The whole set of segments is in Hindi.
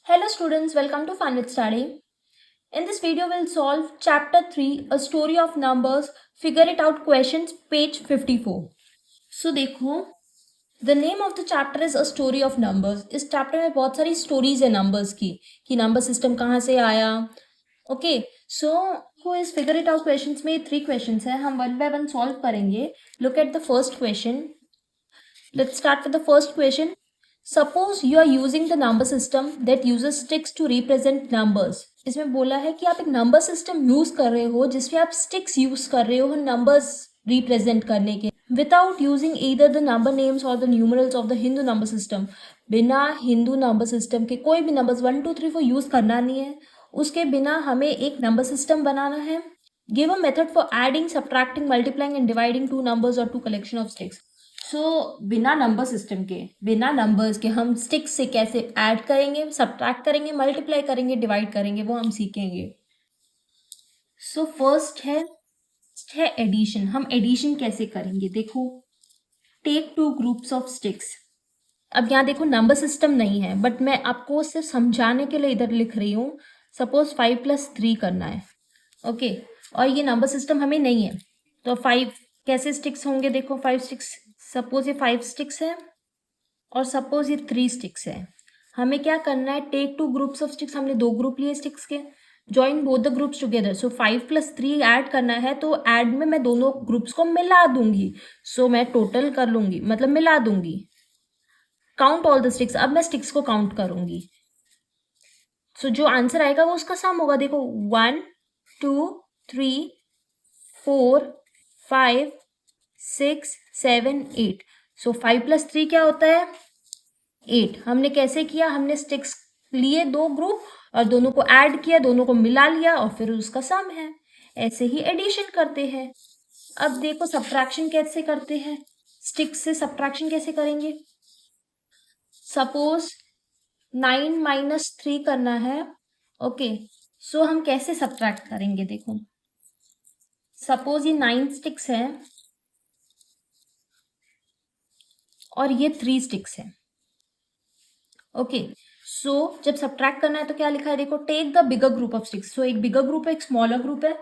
Hello students, welcome to Fun with Study. In this video, we'll solve chapter 3, A Story of Numbers, Figure It Out Questions, page 54. So देखो, the name of the chapter is A Story of Numbers. इस chapter में बहुत सारी stories है numbers की, कि number system कहाँ से आया. Okay, so इस figure it out questions में 3 questions है, हम one by one solve करेंगे. Look at the first question. Let's start with the first question. Suppose you are using the number system that uses sticks to represent numbers. इसमें बोला है कि आप एक नंबर सिस्टम यूज कर रहे हो जिसमें आप स्टिक्स यूज कर रहे हो नंबर्स रिप्रेजेंट करने के, without using either the number names और the numerals of the Hindu number system. बिना हिंदू नंबर सिस्टम के कोई भी नंबर्स 1 2 3 4 यूज करना नहीं है. उसके बिना हमें एक नंबर सिस्टम बनाना है. Give a method for adding, subtracting, multiplying and dividing two numbers और टू कलेक्शन ऑफ स्टिक्स. बिना नंबर सिस्टम के, बिना नंबर्स के हम स्टिक्स से कैसे ऐड करेंगे, सब्ट्रैक्ट करेंगे, मल्टीप्लाई करेंगे, डिवाइड करेंगे, वो हम सीखेंगे. फर्स्ट है एडिशन. हम एडिशन कैसे करेंगे, देखो. Take 2 groups of sticks. अब यहाँ देखो नंबर सिस्टम नहीं है, बट मैं आपको सिर्फ समझाने के लिए इधर लिख रही हूँ. सपोज 5 + 3 करना है. ओके, और ये नंबर सिस्टम हमें नहीं है, तो 5 कैसे स्टिक्स होंगे, देखो 5 स्टिक्स. सपोज ये 5 स्टिक्स है और सपोज ये 3 स्टिक्स है. हमें क्या करना है, टेक 2 ग्रुप्स ऑफ स्टिक्स. हमने 2 ग्रुप लिए स्टिक्स के, join both the groups together. 5 + 3 add करना है, तो ऐड में मैं दोनों ग्रुप्स को मिला दूंगी. मैं टोटल कर लूंगी, मतलब मिला दूंगी. Count all the sticks. अब मैं स्टिक्स को काउंट करूंगी. जो आंसर आएगा वो उसका सम होगा. देखो 1 2 3 4 5 6 7 8. 5 + 3 क्या होता है, 8. हमने कैसे किया, हमने स्टिक्स लिए 2 ग्रुप और दोनों को ऐड किया, दोनों को मिला लिया और फिर उसका सम है. ऐसे ही एडिशन करते हैं. अब देखो सब्ट्रैक्शन कैसे करते हैं, स्टिक्स से सब्ट्रैक्शन कैसे करेंगे. सपोज 9 - 3 करना है. ओके, हम कैसे सब्ट्रैक्ट करेंगे, देखो. सपोज ये 9 स्टिक्स है और ये 3 स्टिक्स है. ओके, जब सब्ट्रैक्ट करना है तो क्या लिखा है, देखो. Take the bigger group of sticks. एक बिगर ग्रुप है, एक स्मॉलर ग्रुप है.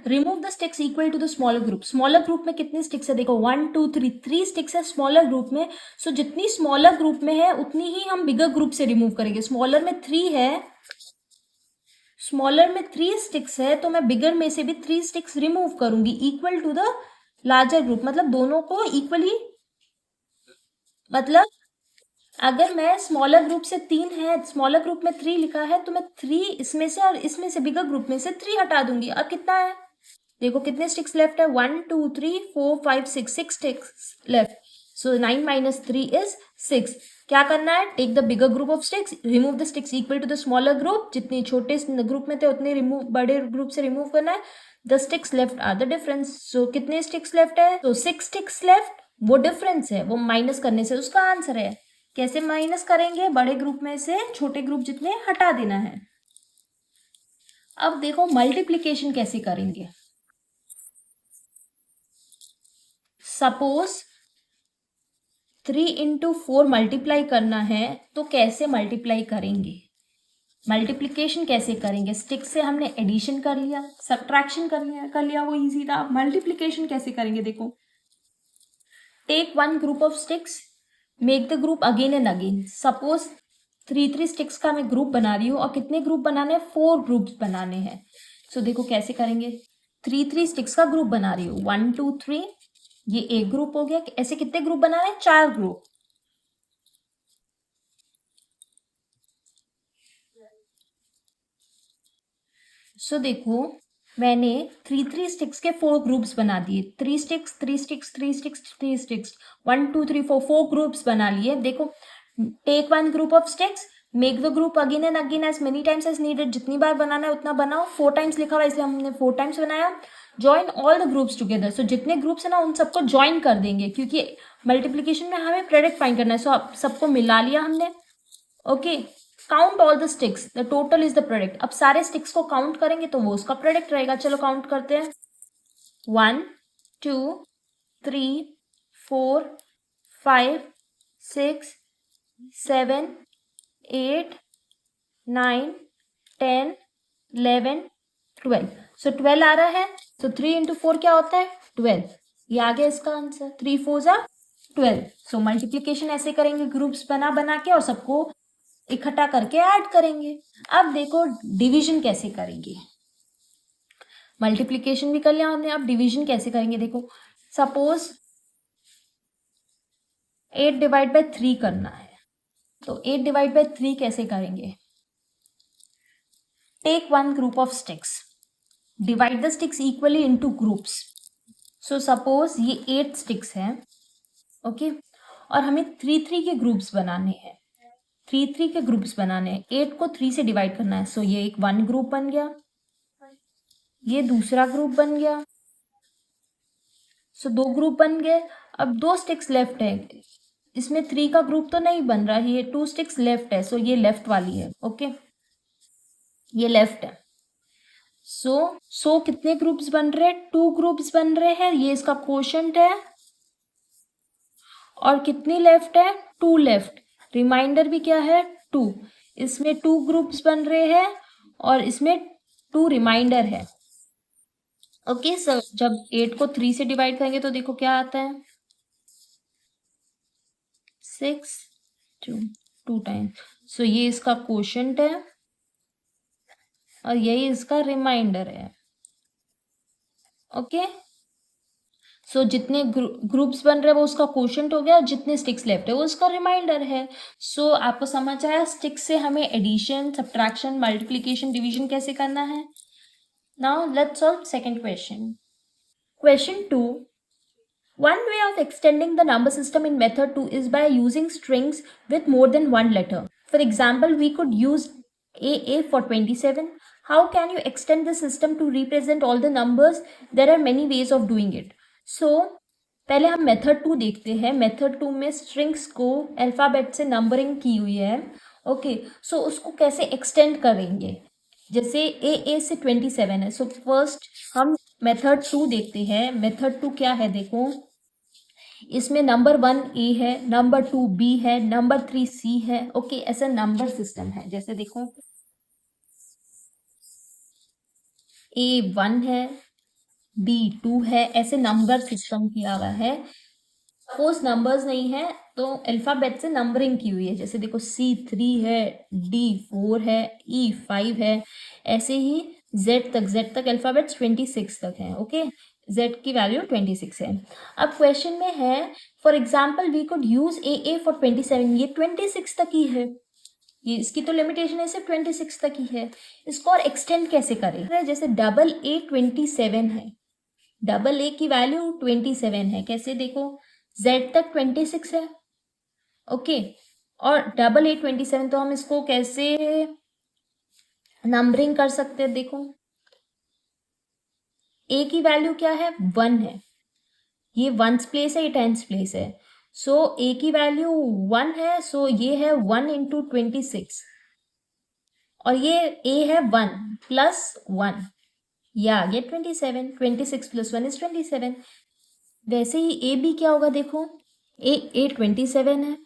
Remove the sticks equal to the smaller group. Smaller group में कितनी स्टिक्स है, देखो 1 2 3 3 स्टिक्स है स्मॉलर ग्रुप में. जितनी स्मॉलर ग्रुप में है उतनी ही हम बिगर ग्रुप से रिमूव करेंगे. स्मॉलर में 3 है, स्मॉलर में 3 स्टिक्स है, तो मैं बिगर में से भी 3 स्टिक्स रिमूव करूंगी equal to the larger group. मतलब दोनों को इक्वली, मतलब अगर मैं स्मॉलर ग्रुप से 3 है, स्मॉलर ग्रुप में 3 लिखा है, तो मैं 3 इसमें से और इसमें से बिगर ग्रुप में से 3 हटा दूंगी. अब कितना है, देखो कितने स्टिक्स लेफ्ट है, 1 2 3 4 5 6 स्टिक्स लेफ्ट. 9 - 3 इज 6. क्या करना है, take the bigger group of sticks, remove the sticks equal to the smaller group. जितने छोटे ग्रुप में थे उतने रिमूव, बड़े ग्रुप से रिमूव करना है. The sticks left are the difference. कितने स्टिक्स लेफ्ट है, 6 स्टिक्स लेफ्ट. वो डिफरेंस है, वो माइनस करने से उसका आंसर है. कैसे माइनस करेंगे, बड़े ग्रुप में से छोटे ग्रुप जितने हटा देना है. अब देखो मल्टीप्लीकेशन कैसे करेंगे. सपोज 3 × 4 मल्टीप्लाई करना है, तो कैसे मल्टीप्लाई करेंगे, मल्टीप्लीकेशन कैसे करेंगे. स्टिक्स से हमने एडिशन कर लिया, सब्ट्रैक्शन कर लिया, वो इजी था. मल्टीप्लीकेशन कैसे करेंगे, देखो. Take 1 group of sticks, make the group again and again. Suppose 3 sticks का मैं ग्रुप बना रही हूँ और कितने ग्रुप बनाने हैं, 4 ग्रुप्स बनाने हैं. देखो कैसे करेंगे. 3 स्टिक्स का ग्रुप बना रही हूँ, 1 2 3, ये एक ग्रुप हो गया. ऐसे कितने ग्रुप बनाने हैं, 4 ग्रुप. देखो मैंने 3 स्टिक्स के 4 ग्रुप्स बना दिए. 3 sticks 3 sticks 3 sticks 3 sticks 1 2 3 4 groups बना लिए. देखो take 1 group of sticks, make the group again and again as many times as needed. जितनी बार बनाना है उतना बनाओ. 4 टाइम्स लिखा हुआ इसलिए हमने 4 टाइम्स बनाया. Join all the groups together. जितने ग्रुप्स है ना उन सबको ज्वाइन कर देंगे, क्योंकि मल्टीप्लीकेशन में हमें प्रोडक्ट फाइंड करना है. सबको मिला लिया हमने. Okay, count all the sticks, the total is the product. अब सारे स्टिक्स को काउंट करेंगे तो वो उसका प्रोडक्ट रहेगा. चलो काउंट करते हैं. 1 2 3 4 5 6 7 8 9, 10, 11, 12। सो 12 आ रहा है, तो 3 इंटू 4 क्या होता है? 12। ये आ गया इसका आंसर, 3 4 जा 12। सो मल्टीप्लीकेशन ऐसे करेंगे, ग्रुप्स बना बना के और सबको इकट्ठा करके ऐड करेंगे। अब देखो डिवीजन कैसे करेंगे। मल्टीप्लीकेशन भी कर लिया हमने, अब डिवीजन कैसे करेंगे देखो। सपोज 8 डिवाइड बाय 3 करना है, तो 8 डिवाइड बाय 3 कैसे करेंगे? Take one group of sticks, divide the sticks equally into groups. So suppose ये 8 स्टिक्स हैं, ओके, और हमें 3 के ग्रुप्स बनाने हैं। 3 के ग्रुप्स बनाने हैं, 8 को 3 से डिवाइड करना है। सो ये एक 1 ग्रुप बन गया, ये दूसरा ग्रुप बन गया। सो 2 ग्रुप बन गए। अब 2 स्टिक्स लेफ्ट है, इसमें 3 का ग्रुप तो नहीं बन रहा है, ये 2 स्टिक्स लेफ्ट है। सो ये लेफ्ट वाली है, ओके, ये लेफ्ट है। सो कितने ग्रुप्स बन रहे हैं? 2 ग्रुप्स बन रहे हैं, ये इसका क्वोशंट है। और कितनी लेफ्ट है? 2 लेफ्ट। रिमाइंडर भी क्या है? 2। इसमें 2 ग्रुप्स बन रहे हैं और इसमें 2 रिमाइंडर है, ओके। सो जब 8 को 3 से डिवाइड करेंगे तो देखो क्या आता है, 6 2 टाइम्स। सो ये इसका क्वोशंट है और यही इसका रिमाइंडर है, ओके। सो जितने ग्रुप्स बन रहे हैं वो उसका क्वोशंट हो गया, और जितने स्टिक्स लेफ्ट है वो उसका रिमाइंडर है। सो आपको समझ आया स्टिक्स से हमें एडिशन, सब्ट्रैक्शन, मल्टीप्लिकेशन, डिवीजन कैसे करना है। Now let's solve second question. Question 2, one way of extending the number system in method 2 is by using strings with more than one letter. For example, we could use AA for 27. How can you extend the system to represent all the numbers? There are many ways of doing it. So, पहले हम मेथड 2 देखते हैं। मेथड 2 में स्ट्रिंग्स को अल्फ़ाबेट से नंबरिंग की हुई है, ओके। सो उसको कैसे एक्सटेंड करेंगे, जैसे ए से 27 है। सो फर्स्ट हम मेथड 2 देखते हैं। मेथड 2 क्या है देखो, इसमें नंबर 1 ए है, नंबर 2 बी है, नंबर 3 सी है, ओके। ऐसा नंबर सिस्टम है, जैसे देखो ए 1 है, बी 2 है, ऐसे नंबर सिस्टम किया हुआ है। सपोज नंबर्स नहीं है तो अल्फाबेट से नंबरिंग की हुई है, जैसे देखो C3 है, D4 है, E5 है, ऐसे ही Z तक अल्फाबेट्स 26 तक है, ओके। Z की वैल्यू 26 है। अब क्वेश्चन में है, for example we could use A for 27, ये 26 तक ही है, ये इसकी तो लिमिटेशन है सिर्फ 26 तक ही है। इसको और एक्सटेंड कैसे करें, जैसे डबल ए 27 है, डबल ए की वैल्यू 27 है, कैसे देखो, Z तक 26 है, ओके, और डबल ए 27, तो हम इसको कैसे नंबरिंग कर सकते हैं देखो। ए की वैल्यू क्या है? 1 है, ये वंस प्लेस है, ये टेंस प्लेस है। सो ए की वैल्यू 1 है, सो ये है 1 इंटू 26, और ये ए है 1 प्लस 1, ये आ गया 27। 26 प्लस 1 इज 27। वैसे ही ए बी क्या होगा देखो, ए 27 है,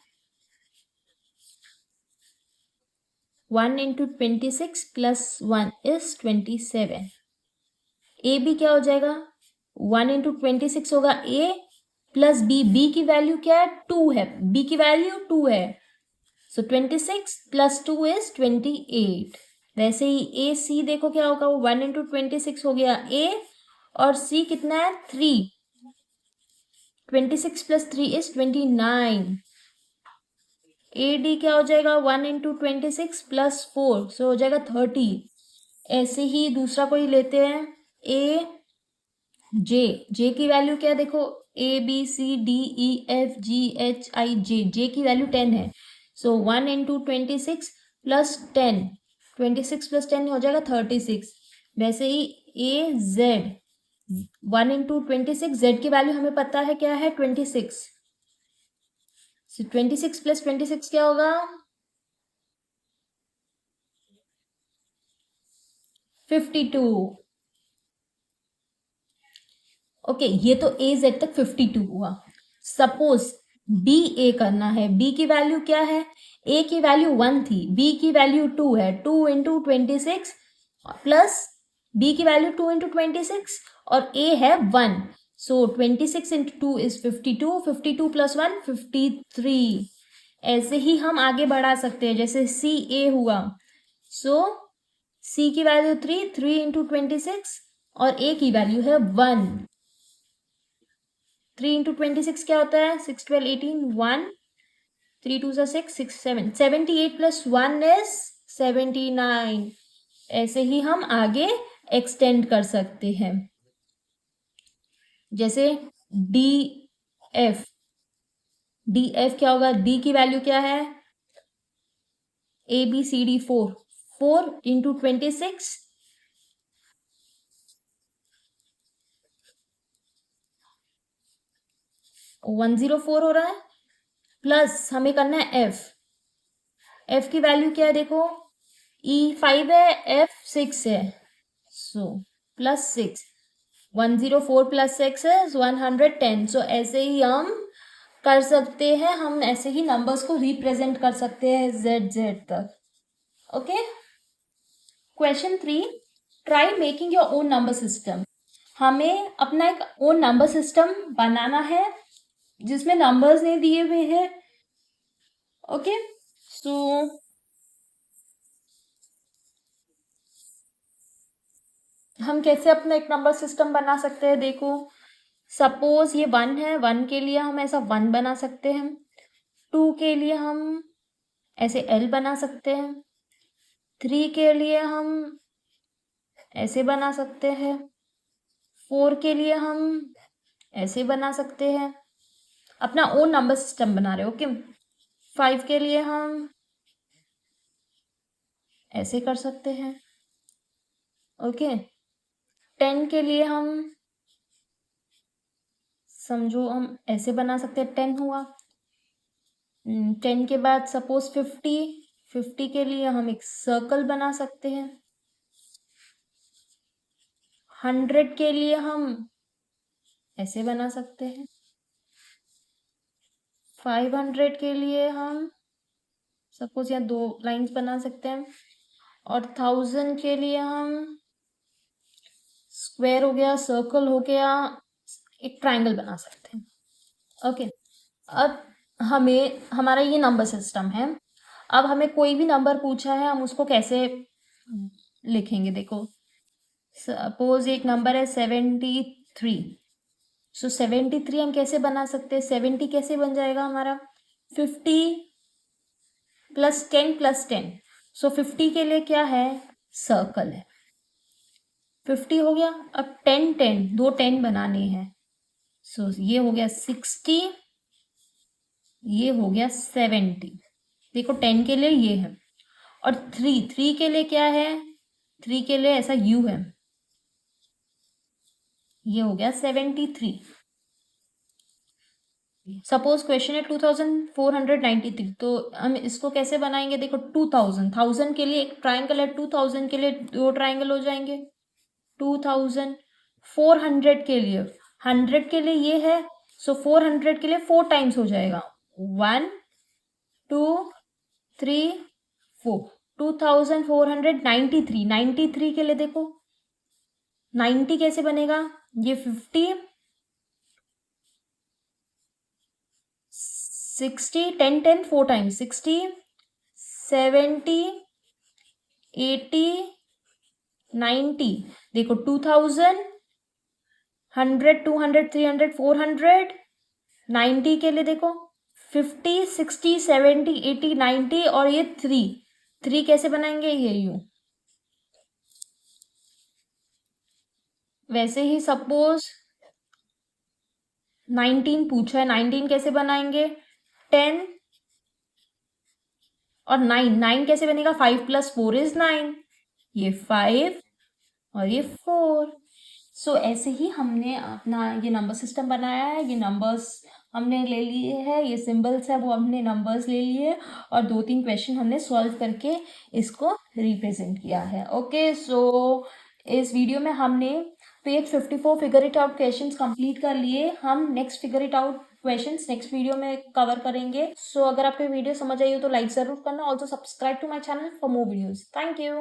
1 into 26 plus 1 is 27। A B क्या हो जाएगा, 1 इंटू 26 होगा ए प्लस बी, बी की वैल्यू क्या है? 2 है, बी की वैल्यू 2 है, सो 26 प्लस 2 इज 28। वैसे ही ए सी देखो क्या होगा, वो 1 इंटू 26 हो गया ए, और सी कितना है? 3, 26 प्लस 3 इज 29। ए डी क्या हो जाएगा, 1 इंटू 26 प्लस 4, सो हो जाएगा 30। ऐसे ही दूसरा कोई लेते हैं, ए जे की वैल्यू क्या है देखो, A B C D E F G H I J की वैल्यू 10 है, सो 1 इंटू 26 प्लस 10, 26 प्लस 10 हो जाएगा 36। वैसे ही ए जेड, 1 इंटू 26, जेड की वैल्यू हमें पता है क्या है, 26, सो 26 प्लस 26 क्या होगा, 52। ओके, ये तो ए जेड तक 52 हुआ। सपोज बी ए करना है। बी की वैल्यू क्या है? ए की वैल्यू 1 थी, बी की वैल्यू 2 है। 2 इंटू 26 प्लस बी की वैल्यू 2 इंटू 26 और ए है 1। सो 26 इंटू 2 इज 52, 52 प्लस 1 53। ऐसे ही हम आगे बढ़ा सकते हैं, जैसे सी ए हुआ। सो सी की वैल्यू 3, 3 इंटू 26 और ए की वैल्यू है 1। 3 इंटू 26 क्या होता है? 6 12 18 1 3 2 6 6 7 78 प्लस 1 इज 79। ऐसे ही हम आगे एक्सटेंड कर सकते हैं, जैसे डी एफ। डी एफ क्या होगा? डी की वैल्यू क्या है? A B C D 4, 4 into 26 104 हो रहा है, प्लस हमें करना है एफ। एफ की वैल्यू क्या है? देखो ई 5 है, एफ 6 है। So plus 6, 104 plus 6 is 110। सो ऐसे ही हम कर सकते हैं, हम ऐसे ही नंबर्स को रिप्रेजेंट कर सकते हैं जेड जेड तक। Okay. Question 3, try making your own number system. हमें अपना एक ओन नंबर सिस्टम बनाना है जिसमें नंबर्स नहीं दिए हुए हैं। ओके, सो हम कैसे अपना एक नंबर सिस्टम बना सकते हैं? देखो, सपोज ये 1 है, 1 के लिए हम ऐसा 1 बना सकते हैं। 2 के लिए हम ऐसे एल बना सकते हैं। 3 के लिए हम ऐसे बना सकते हैं। 4 के लिए हम ऐसे बना सकते हैं। अपना ओन नंबर सिस्टम बना रहे हो। ओके। 5 के लिए हम ऐसे कर सकते हैं। ओके। 10 के लिए हम समझो हम ऐसे बना सकते हैं, 10 हुआ। 10 के बाद सपोज 50 के लिए हम एक सर्कल बना सकते हैं। 100 के लिए हम ऐसे बना सकते हैं। 500 के लिए हम सपोज यहाँ 2 लाइंस बना सकते हैं। और 1000 के लिए हम स्क्वायर हो गया, सर्कल हो गया, एक ट्रायंगल बना सकते हैं। ओके। अब हमें हमारा ये नंबर सिस्टम है। अब हमें कोई भी नंबर पूछा है, हम उसको कैसे लिखेंगे? देखो, सपोज एक नंबर है 73। सो 73 हम कैसे बना सकते हैं? 70 कैसे बन जाएगा हमारा? 50 प्लस 10 प्लस 10। सो 50 के लिए क्या है? सर्कल है। 50 हो गया। अब 10 10 दो 10 बनाने हैं। सो ये हो गया 60, ये हो गया 70। देखो 10 के लिए ये है। और 3 के लिए क्या है? 3 के लिए ऐसा यू है, ये हो गया 73। सपोज क्वेश्चन है 2493, तो हम इसको कैसे बनाएंगे? देखो 1000 के लिए एक ट्राइंगल है, 2000 के लिए 2 ट्राइंगल हो जाएंगे। 2000 400 के लिए, 100 के लिए ये है। सो 400 के लिए 4 टाइम्स हो जाएगा, 1 2 3 4। 2493, 93 के लिए देखो 90 कैसे बनेगा? ये 50 60 10 10 4 टाइम्स, 60 70 80 90। देखो 2000 100 200 300 400। 90 के लिए देखो 50 60 70 80 90 और ये 3 कैसे बनाएंगे? ये यूं। वैसे ही सपोज 19 पूछा है, 19 कैसे बनाएंगे? 10 और 9 कैसे बनेगा? 5 प्लस 4 इज 9, ये 5 और ये 4। सो ऐसे ही हमने अपना ये नंबर सिस्टम बनाया है। ये नंबर्स हमने ले लिए हैं, ये सिंबल्स है वो हमने नंबर्स ले लिए, और 2-3 क्वेश्चन हमने सॉल्व करके इसको रिप्रेजेंट किया है। ओके, सो इस वीडियो में हमने page 54 figure it out questions complete कर लिए। हम next figure it out questions next video में कवर करेंगे। सो अगर आपको वीडियो समझ आई हो तो लाइक जरूर करना। Also subscribe to my channel for more videos. Thank you.